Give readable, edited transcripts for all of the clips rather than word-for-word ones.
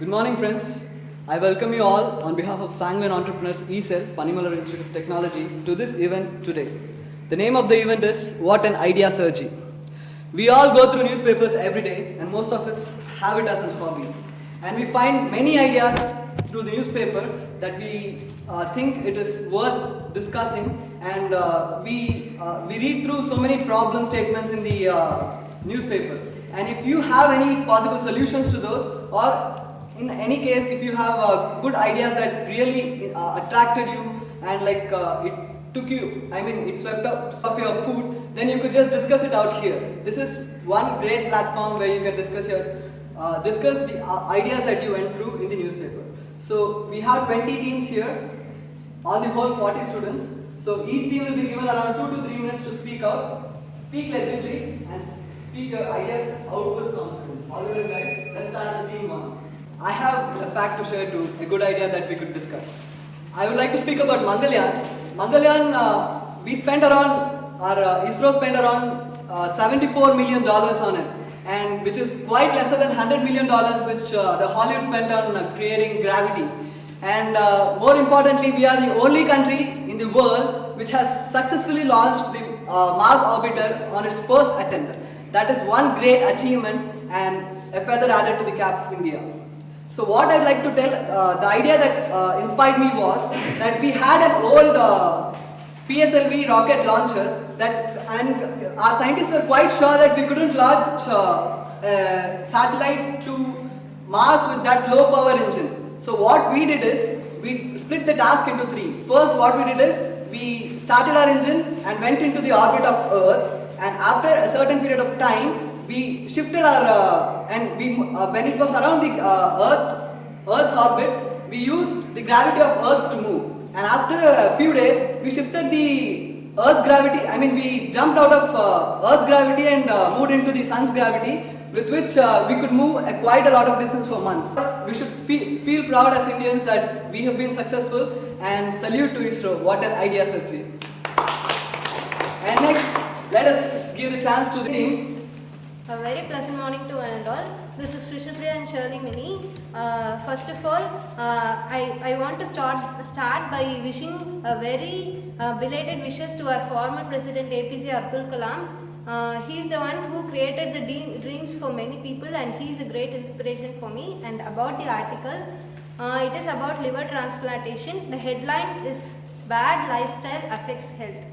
Good morning, friends. I welcome you all on behalf of Sanguine Entrepreneurs ECEL, Panimalar Institute of Technology, to this event today. The name of the event is What an Idea Surgery. We all go through newspapers every day, and most of us have it as a hobby. And we find many ideas through the newspaper that we think it is worth discussing, and we read through so many problem statements in the newspaper. And if you have any possible solutions to those, or in any case, if you have good ideas that really attracted you and it took you, it swept up of your food, then you could just discuss it out here. This is one great platform where you can discuss the ideas that you went through in the newspaper. So we have 20 teams here, all the whole 40 students. So each team will be given around 2 to 3 minutes to speak out, speak legibly, and speak your ideas out with confidence. All right, guys, let's start with team 1. I have a fact to share too, a good idea that we could discuss. I would like to speak about Mangalyaan. Mangalyaan, we spent around, ISRO spent around $74 million on it, and which is quite lesser than $100 million which the Hollywood spent on creating gravity. And more importantly, we are the only country in the world which has successfully launched the Mars orbiter on its first attempt. That is one great achievement and a feather added to the cap of India. So what I'd like to tell, the idea that inspired me was that we had an old PSLV rocket launcher and our scientists were quite sure that we couldn't launch a satellite to Mars with that low power engine. So what we did is, we split the task into 3. First, what we did is, we started our engine and went into the orbit of Earth, and after a certain period of time, we shifted our, when it was around the Earth's orbit, we used the gravity of Earth to move. And after a few days, we shifted the Earth's gravity, we jumped out of Earth's gravity and moved into the Sun's gravity, with which we could move quite a lot of distance for months. We should feel proud as Indians that we have been successful, and salute to ISRO. What an idea, Sachi. And next, let us give the chance to the team. A very pleasant morning to one and all. This is Krishapriya and Shirley Mini. First of all, I want to start by wishing a very belated wishes to our former President APJ Abdul Kalam. He is the one who created the dreams for many people, and he is a great inspiration for me. And about the article, it is about liver transplantation. The headline is Bad Lifestyle Affects Health.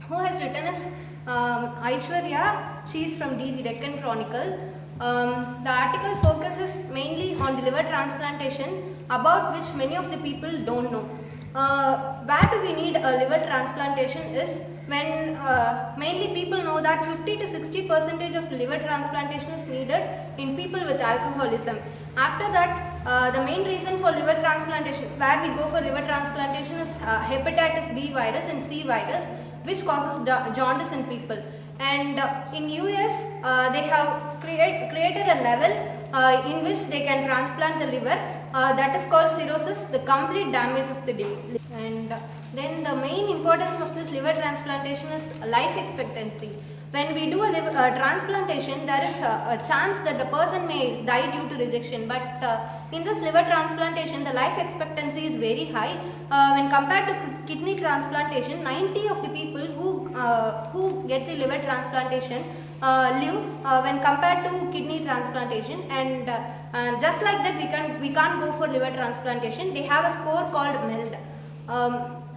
Who has written is Aishwarya. She is from DC Deccan Chronicle. The article focuses mainly on the liver transplantation, about which many of the people don't know. Where do we need a liver transplantation is when mainly people know that 50 to 60% of the liver transplantation is needed in people with alcoholism. After that, the main reason for liver transplantation, where we go for liver transplantation, is hepatitis B virus and C virus, which causes jaundice in people. And in US, they have created a level in which they can transplant the liver, that is called cirrhosis, the complete damage of the liver. And then the main importance of this liver transplantation is life expectancy. When we do a liver transplantation, there is a chance that the person may die due to rejection, but in this liver transplantation, the life expectancy is very high. When compared to kidney transplantation, 90 of the people who get the liver transplantation live when compared to kidney transplantation, and just like that we can't go for liver transplantation. They have a score called MELD.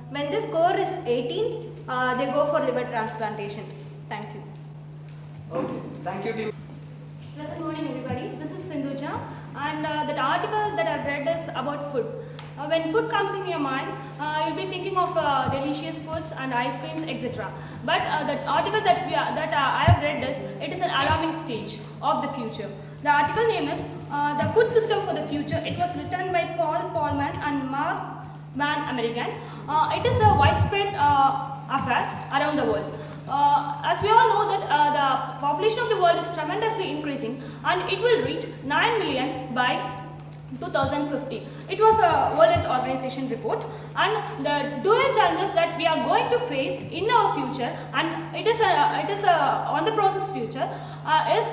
When this score is 18, they go for liver transplantation. Thank you. Okay, thank you, team. Pleasant morning, everybody. This is Sindhuja, and that article that I've read is about food. When food comes in your mind, you'll be thinking of delicious foods and ice creams, etc. But the article that I have read it is an alarming stage of the future. The article name is The Food System for the Future. It was written by Paul Polman and Mark Van American. It is a widespread affair around the world. As we all know that the population of the world is tremendously increasing, and it will reach 9 million by 2050. It was a World Health Organization report, and the dual challenges that we are going to face in our future, and it is a on the process future, is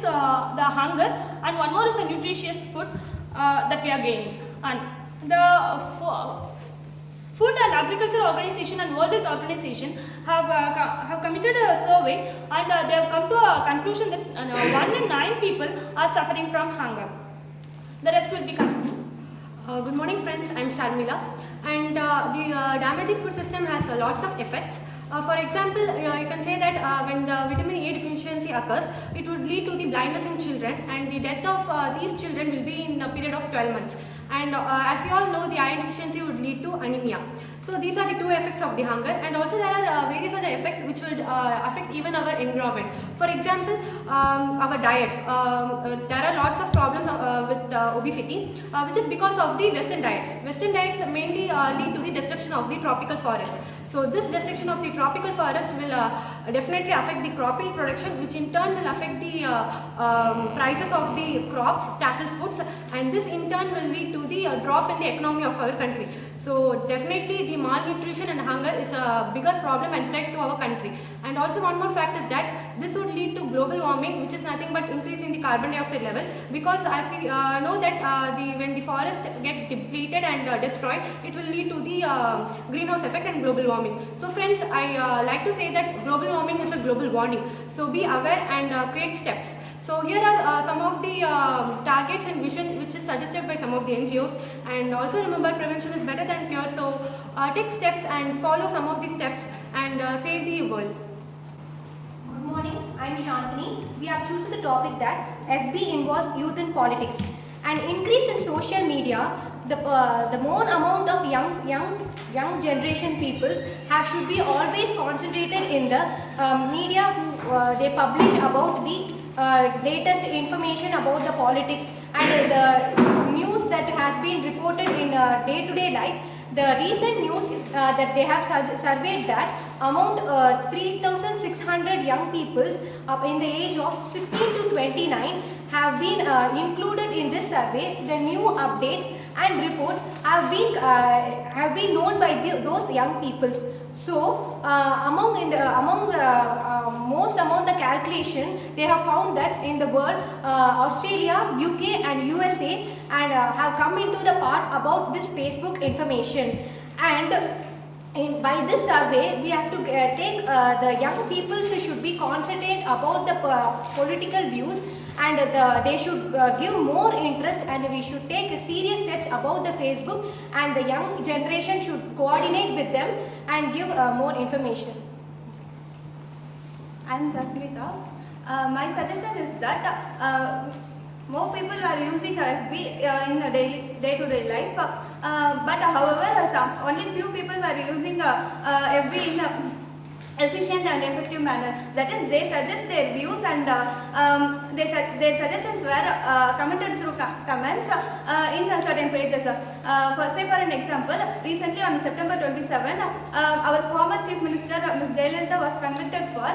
the hunger, and one more is a nutritious food that we are gaining. And the Food and Agriculture Organization and World Health Organization have committed a survey, and they have come to a conclusion that 1 in 9 people are suffering from hunger. The rest will be continued. Good morning friends, I am Sharmila, and the damaging food system has lots of effects. For example, you can say that when the vitamin A deficiency occurs, it would lead to the blindness in children, and the death of these children will be in a period of 12 months. And as you all know, the iron deficiency would lead to anemia. So these are the two effects of the hunger, and also there are various other effects which will affect even our environment. For example, our diet. There are lots of problems with obesity, which is because of the Western diets. Western diets mainly lead to the destruction of the tropical forest. So this destruction of the tropical forest will definitely affect the crop yield production, which in turn will affect the prices of the crops, staple foods, and this in turn will lead to the drop in the economy of our country. So definitely the malnutrition and hunger is a bigger problem and threat to our country. And also one more fact is that this would lead to global warming, which is nothing but increase in the carbon dioxide level, because as we know that when the forest get depleted and destroyed, it will lead to the greenhouse effect and global warming. So friends, I like to say that global warming is a global warning. So be aware and create steps. So here are some of the targets and vision which is suggested by some of the NGOs, and also remember, prevention is better than cure. So take steps and follow some of the steps and save the world. Good morning, I am Shantini. We have chosen the topic that FB involves youth in politics. An increase in social media, the more amount of young generation peoples should be always concentrated in the media who they publish about the latest information about the politics and the news that has been reported in day-to-day life. The recent news that they have surveyed that among 3,600 young peoples in the age of 16 to 29 have been included in this survey. The new updates and reports have been known by those young peoples. So among the calculation, they have found that in the world, Australia, UK and USA and have come into the part about this Facebook information. And by this survey, we have to take the young people who should be concentrate about the political views, and they should give more interest, and we should take serious steps about the Facebook, and the young generation should coordinate with them and give more information. I am Sasmita. My suggestion is that more people are using FB in a day-to-day life, but however, only few people are using FB in a efficient and effective manner. That is, they suggest their views and their suggestions were commented through comments in certain pages. For an example, recently on September 27, our former Chief Minister Ms. Jayalalitha was convicted for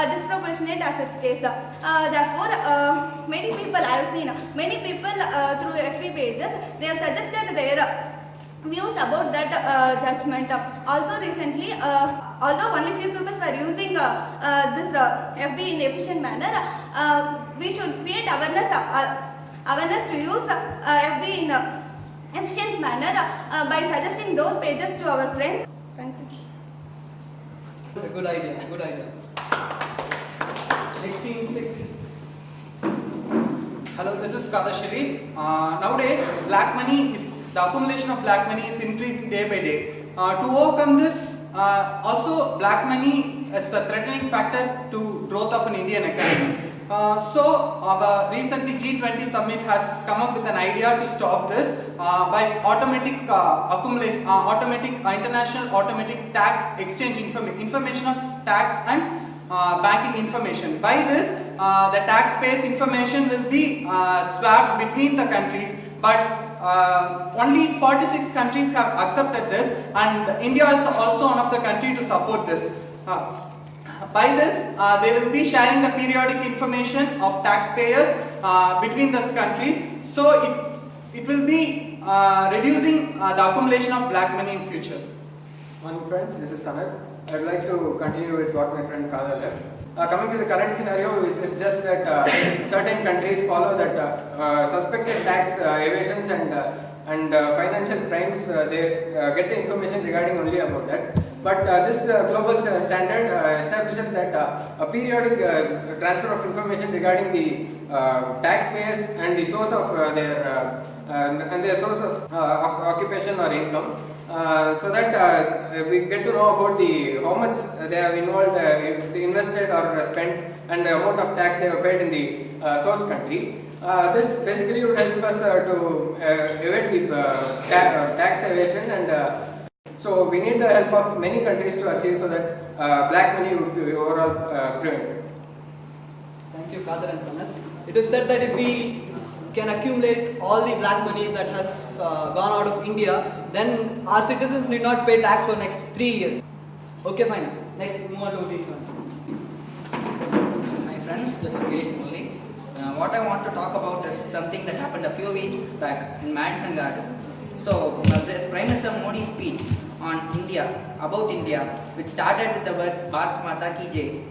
disproportionate asset case. Therefore, many people I have seen, many people through FB pages, they have suggested their views about that judgment. Also recently, although only few people were using this FB in efficient manner, we should create awareness to use FB in efficient manner by suggesting those pages to our friends. Thank you. It's a good idea, good idea. Next team 6. Hello, this is Qadar Sharif. Nowadays, the accumulation of black money is increasing day by day. To overcome this, also black money is a threatening factor to growth of an Indian economy. So our recently G20 summit has come up with an idea to stop this by automatic international automatic tax exchange information of tax and banking information. By this, the taxpayers' information will be swapped between the countries, but only 46 countries have accepted this, and India is also one of the countries to support this. By this, they will be sharing the periodic information of taxpayers between these countries. So it will be reducing the accumulation of black money in future. Morning friends, this is Samit. I'd like to continue with what my friend Kala left. Coming to the current scenario, it's just that certain countries follow that suspected tax evasions and financial crimes, they get the information regarding only about that. But this global standard establishes that a periodic transfer of information regarding the taxpayers and the source of their source of occupation or income, so that we get to know about how much they have involved, if they invested or spent, and the amount of tax they have paid in the source country. This basically would help us to evade the tax evasion, and so we need the help of many countries to achieve so that black money would be overall prevented. Thank you, Kader and Sanat. It is said that if we can accumulate all the black monies that has gone out of India, then our citizens need not pay tax for next 3 years. Okay, fine. Next, move on to the My friends, this is Girish Mulli. What I want to talk about is something that happened a few weeks back in Madison Garden. So, Prime Minister Modi's speech on India, about India, which started with the words Bharat Mata Ki Jai.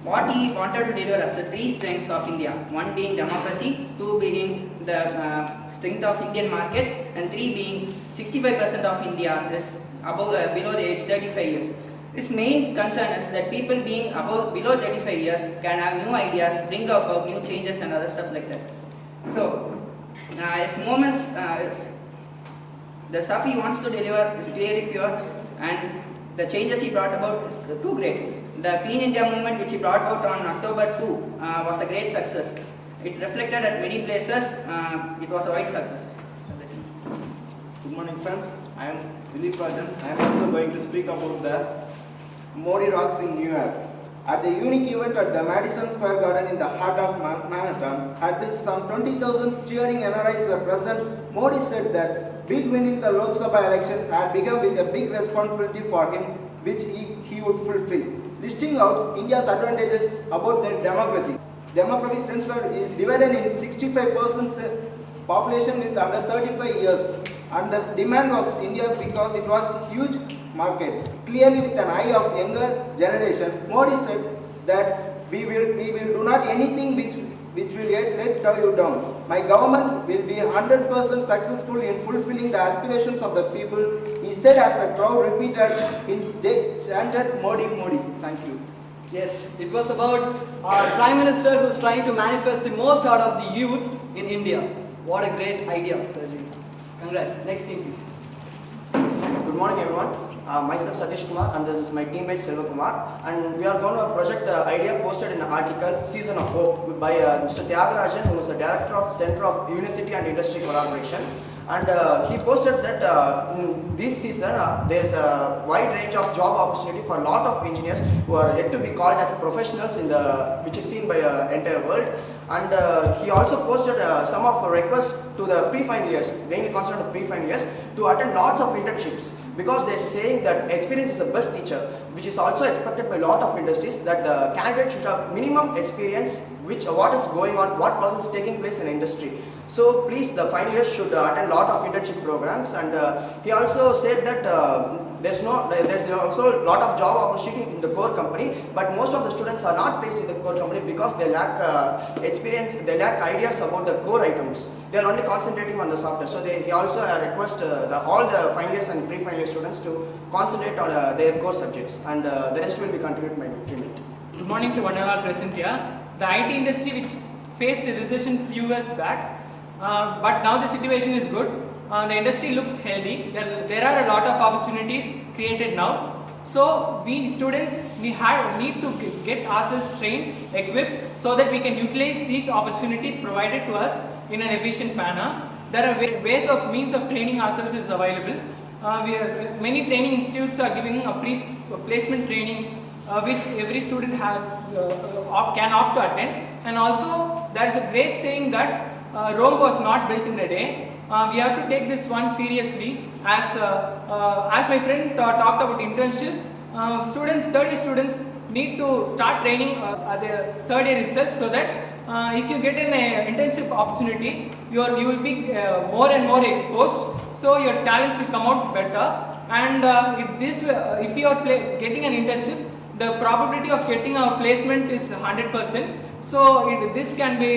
What he wanted to deliver as the three strengths of India, one being democracy, two being the strength of Indian market, and three being 65% of India is above, below the age 35 years. His main concern is that people being below 35 years can have new ideas, bring about new changes and other stuff like that. So, his moments, the stuff he wants to deliver is clearly pure, and the changes he brought about is too great. The Clean India movement which he brought out on October 2 was a great success. It reflected at many places, it was a wide success. Good morning friends, I am Dilip Rajan. I am also going to speak about the Modi Rocks in New York. At the unique event at the Madison Square Garden in the heart of Manhattan, at which some 20,000 cheering NRIs were present, Modi said that big winning the Lok Sabha elections had begun with a big responsibility for him, which he would fulfill, listing out India's advantages about their democracy. Demographic transfer is divided in 65% population with under 35 years, and the demand was India because it was huge market. Clearly with an eye of younger generation, Modi said that we will do not anything which will let you down. My government will be 100% successful in fulfilling the aspirations of the people, he said as the crowd repeated chanted Modi, Modi. Thank you. Yes, it was about our Prime Minister who is trying to manifest the most out of the youth in India. What a great idea, Sergi. Congrats. Next team, please. Good morning, everyone. Myself Satish Kumar, and this is my teammate Selva Kumar, and we are going to project the idea posted in an article Season of Hope by Mr. Tyagarajan, who is the Director of Center of University and Industry Collaboration. And he posted that in this season there is a wide range of job opportunity for a lot of engineers who are yet to be called as professionals in which is seen by the entire world. And he also posted some of requests to the pre-final years, mainly concerned to pre-final years, to attend lots of internships, because they are saying that experience is the best teacher, which is also expected by a lot of industries, that the candidate should have minimum experience what is going on, what process is taking place in the industry. So please, the final years should attend a lot of internship programs. And he also said that there's also a lot of job opportunity in the core company, but most of the students are not placed in the core company because they lack experience, they lack ideas about the core items. They are only concentrating on the software. So he also request all the final years and pre-final year students to concentrate on their core subjects, and the rest will be continued by teammate. Good morning to one and all present here. The IT industry, which faced a recession few years back, but now the situation is good. The industry looks healthy. There are a lot of opportunities created now. So we students need to get ourselves trained, equipped, so that we can utilize these opportunities provided to us in an efficient manner. There are ways of means of training ourselves is available. Many training institutes are giving a placement training, which every student can opt to attend. And also there is a great saying that Rome was not built in a day. We have to take this one seriously. As my friend talked about internship, 30 students need to start training at the third year itself, so that if you get an internship opportunity, you will be more and more exposed, so your talents will come out better. And if you are getting an internship, the probability of getting a placement is 100%. So this can be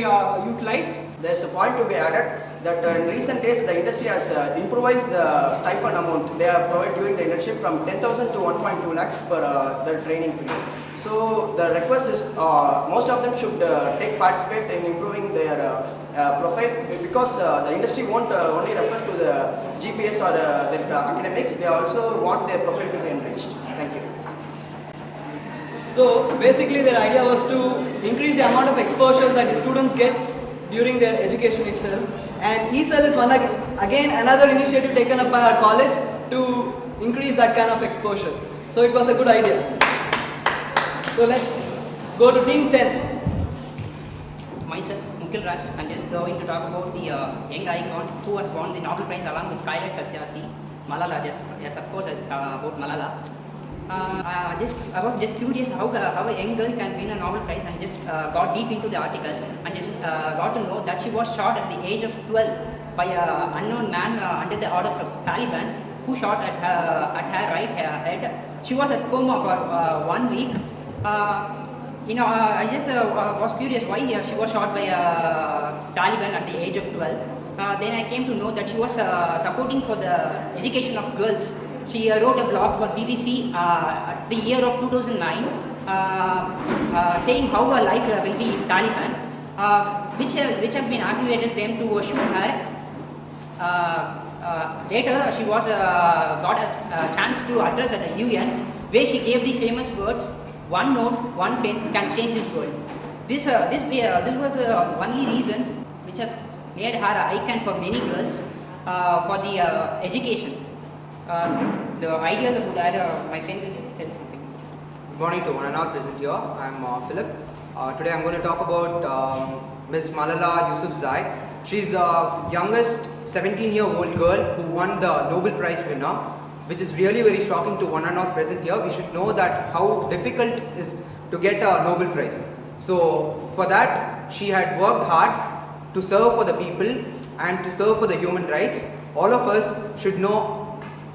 utilized. There's a point to be added that in recent days the industry has improvised the stipend amount they are provided during the internship from 10,000 to 1.2 lakhs per the training period. So the request is most of them should participate in improving their profile, because the industry won't only refer to the GPS or their academics, they also want their profile to be enriched. Thank you. So basically their idea was to increase the amount of exposure that the students get during their education itself, and eCell is again another initiative taken up by our college to increase that kind of exposure. So it was a good idea. So let's go to team 10. Myself, Mukul Raj, I'm just going to talk about the young icon who has won the Nobel Prize along with Kailash Satyarthi, Malala. Yes, of course, it's about Malala. I was just curious how a young girl can win a Nobel Prize, and just got deep into the article and just got to know that she was shot at the age of 12 by an unknown man under the orders of Taliban, who shot at her right head. She was at coma for 1 week. I just was curious why she was shot by Taliban at the age of 12. Then I came to know that she was supporting for the education of girls. She wrote a blog for BBC at the year of 2009, saying how her life will be in Taliban, which has been aggravated them to shoot her. Later, she was got a chance to address at the UN, where she gave the famous words, "One note, one pen can change this world." This was the only reason which has made her an icon for many girls for the education. The idea that would add, my friend will tell something. Good morning to one and all present here. I'm Philip. Today I'm going to talk about Ms. Malala Yousafzai. She's the youngest 17-year-old girl who won the Nobel Prize winner, which is really very shocking to one and all present here. We should know that how difficult it is to get a Nobel Prize. So for that, she had worked hard to serve for the people and to serve for the human rights. All of us should know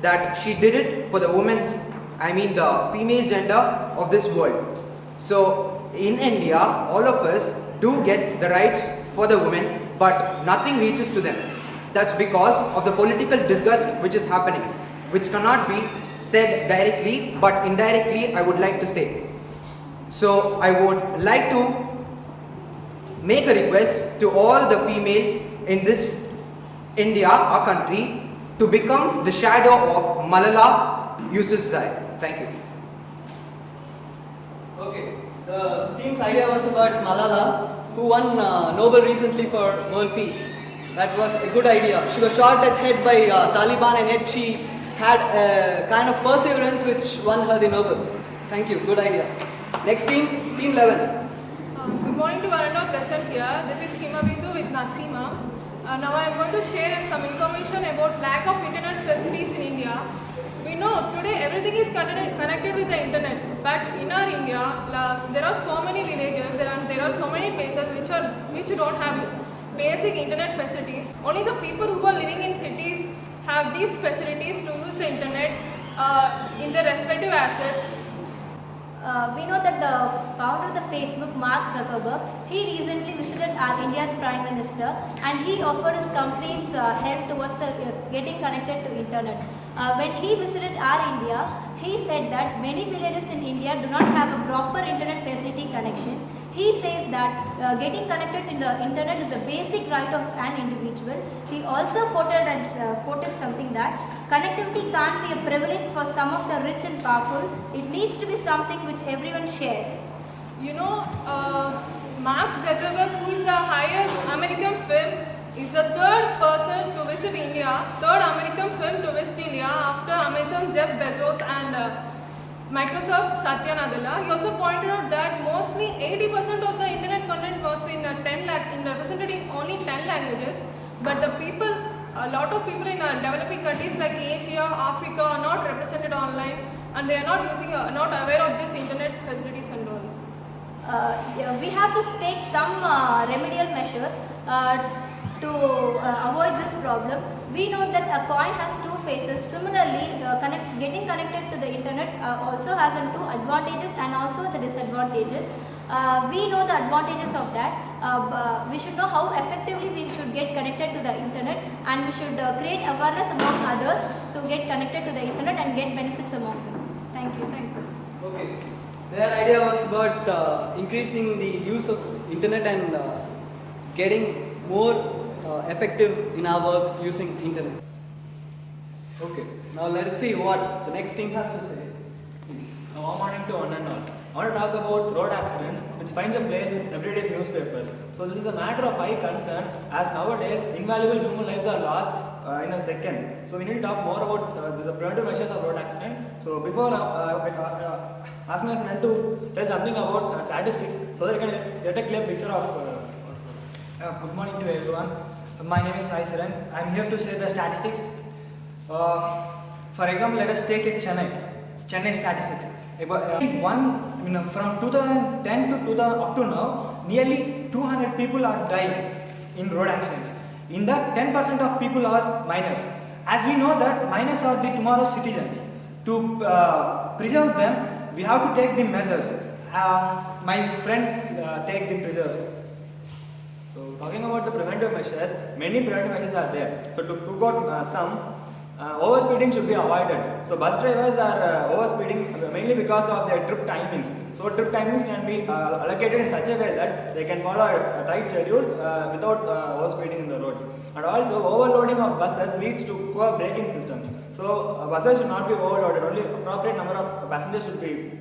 that she did it for the the female gender of this world. So in India, all of us do get the rights for the women, but nothing reaches to them. That's because of the political disgust which is happening, which cannot be said directly, but indirectly I would like to say. So I would like to make a request to all the female in this India, our country, to become the shadow of Malala Yousafzai. Thank you. Okay, the team's idea was about Malala, who won Nobel recently for world peace. That was a good idea. She was shot at head by Taliban, and yet she had a kind of perseverance which won her the Nobel. Thank you, good idea. Next team, team 11. Good morning to one and all present here. This is Himabindu with Nasima. Now I am going to share some information about lack of internet facilities in India. We know today everything is connected with the internet, but in our India, there are so many villages and there are so many places which don't have basic internet facilities. Only the people who are living in cities have these facilities to use the internet in their respective assets. We know that the founder of the Facebook, Mark Zuckerberg, he recently visited our India's Prime Minister, and he offered his company's help towards getting connected to internet. When he visited our India, he said that many villages in India do not have a proper internet facility connections. He says that getting connected in the internet is the basic right of an individual. He also quoted something that connectivity can't be a privilege for some of the rich and powerful. It needs to be something which everyone shares. You know, Mark Zuckerberg, who is a higher American film, is the third person to visit India, third American film to visit India after Amazon Jeff Bezos and Microsoft Satya Nadella. He also pointed out that mostly 80% of the internet content was represented in only 10 languages, but a lot of people in developing countries like Asia, Africa are not represented online, and they are not aware of this internet facilities and all. yeah, we have to take some remedial measures to avoid this problem. We know that a coin has two faces. Similarly, getting connected to the internet also has two advantages and also the disadvantages. We know the advantages of that. We should know how effectively we should get connected to the internet, and we should create awareness among others to get connected to the internet and get benefits among them. Thank you. Okay. Their idea was about increasing the use of internet and getting more effective in our work using internet. Okay. Now let us see what the next team has to say. Please. Good morning to one and all. I want to talk about road accidents, which finds a place in everyday's newspapers. So this is a matter of high concern, as nowadays invaluable human lives are lost in a second. So we need to talk more about the preventive measures of road accident. So before ask my friend to tell something about statistics, so that you can get a clear picture of. Good morning to everyone. My name is Sai Saran. I am here to say the statistics. For example, let us take a Chennai statistics. From 2010 to 2000 up to now, nearly 200 people are dying in road accidents. In that, 10% of people are minors. As we know that minors are the tomorrow's citizens. To preserve them, we have to take the measures. My friend take the preserves. So talking about the preventive measures, many preventive measures are there. So to took out some, overspeeding should be avoided. So bus drivers are overspeeding mainly because of their trip timings. So trip timings can be allocated in such a way that they can follow a tight schedule without overspeeding in the roads. And also overloading of buses leads to poor braking systems. So buses should not be overloaded. Only appropriate number of passengers should be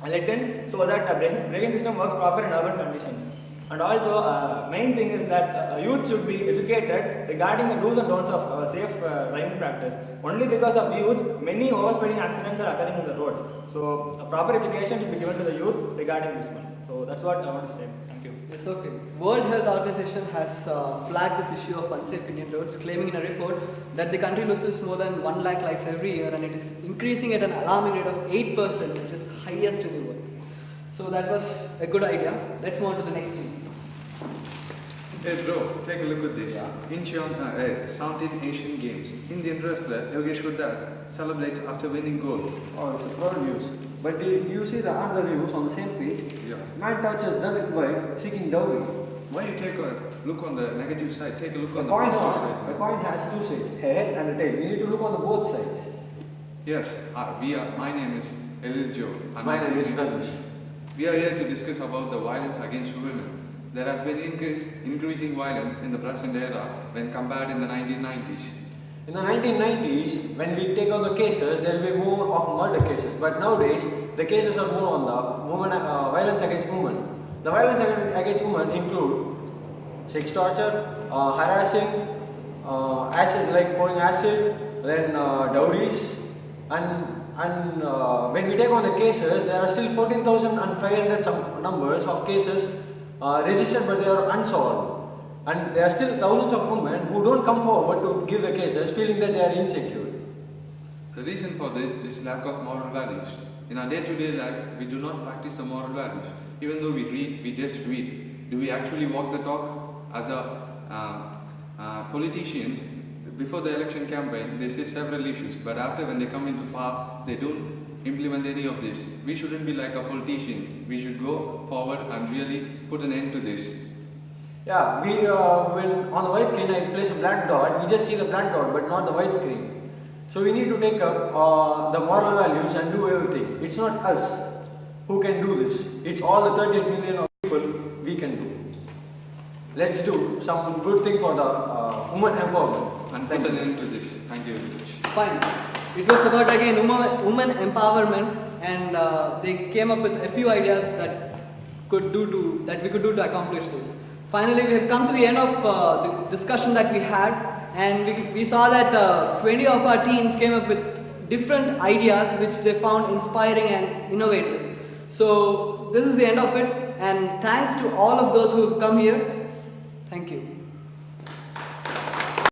let in so that braking system works proper in urban conditions. And also, main thing is that youth should be educated regarding the do's and don'ts of safe driving practice. Only because of youth, many overspeeding accidents are occurring in the roads. So, proper education should be given to the youth regarding this one. So, that's what I want to say. Thank you. Yes, okay. World Health Organization has flagged this issue of unsafe Indian roads, claiming in a report that the country loses more than 1 lakh lives every year, and it is increasing at an alarming rate of 8%, which is highest in the world. So that was a good idea. Let's move on to the next team. Hey bro, take a look at this. In Southeast Asian Games, Indian wrestler Yogeshwar Dutt celebrates after winning gold. Oh, it's a proud news. But did you see the other news on the same page? Yeah. Man touches Dutt's wife seeking dowry. Why you take a look on the negative side? Take a look on the coin positive side. The coin has two sides, a head and a tail. We need to look on the both sides. Yes, my name is Elil Joe. And My name is Dhanush. We are here to discuss about the violence against women. There has been increasing violence in the present era when compared in the 1990s. In the 1990s, when we take on the cases, there will be more of murder cases. But nowadays, the cases are more on the violence against women. The violence against women include sex torture, harassing, acid, like pouring acid, then dowries, and when we take on the cases, there are still 14,500 some numbers of cases registered, but they are unsolved. And there are still thousands of women who don't come forward to give the cases, feeling that they are insecure. The reason for this is lack of moral values. In our day-to-day life, we do not practice the moral values. Even though we read, we just read. Do we actually walk the talk? As politicians, before the election campaign, they say several issues, but after when they come into power, they don't implement any of this. We shouldn't be like our politicians. We should go forward and really put an end to this. Yeah, when on the white screen I place a black dot, we just see the black dot but not the white screen. So we need to take up the moral values and do everything. It's not us who can do this. It's all the 38 million of people we can do. Let's do some good thing for the women empowerment. And put an end to this. Thank you very much. Fine. It was about again women empowerment, and they came up with a few ideas that we could do to accomplish those. Finally, we have come to the end of the discussion that we had, and we saw that 20 of our teams came up with different ideas which they found inspiring and innovative. So this is the end of it, and thanks to all of those who have come here. Thank you.